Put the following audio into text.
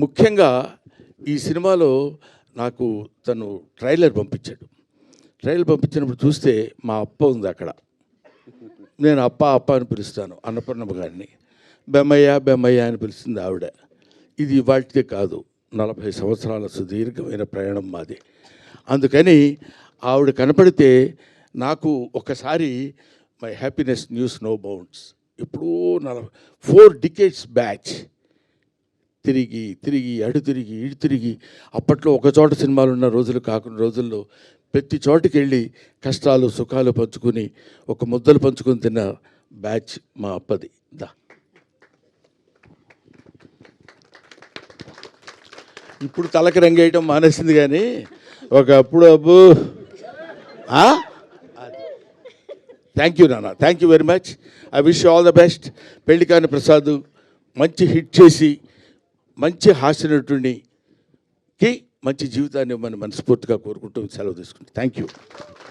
ముఖ్యంగా ఈ సినిమాలో నాకు తను ట్రైలర్ పంపించాడు. ట్రైలర్ పంపించినప్పుడు చూస్తే మా అప్ప ఉంది అక్కడ. నేను అప్ప అప్ప అని పిలుస్తాను అన్నపూర్ణమ్మ గారిని. బెమ్మయ్య బెమ్మయ్య అని పిలుస్తుంది ఆవిడ. ఇది ఇవాళదే కాదు, 40 సంవత్సరాల సుదీర్ఘమైన ప్రయాణం మాది. అందుకని ఆవిడ కనపడితే నాకు ఒకసారి my happiness knows no bounds. ఇప్పుడు 4 డికేడ్స్ బ్యాచ్ తిరిగి తిరిగి అటు తిరిగి ఇటు తిరిగి, అప్పట్లో ఒక చోట సినిమాలు ఉన్న రోజులు కాకుండా రోజుల్లో ప్రతి చోటుకి వెళ్ళి కష్టాలు సుఖాలు పంచుకుని ఒక ముద్దలు పంచుకొని తిన్న బ్యాచ్ మా అప్పది. ఇప్పుడు తలకి రంగేయటం మానేసింది, కానీ ఒకప్పుడు అబ్బు. థ్యాంక్ యూ నాన్న, thank you very much. I wish all the best. Pellikani Prasad మంచి హిట్ చేసి మంచి హాస్య నటుడికి మంచి జీవితాన్ని ఇవ్వమని మనస్ఫూర్తిగా కోరుకుంటూ సెలవు తీసుకుంటాం. Thank you.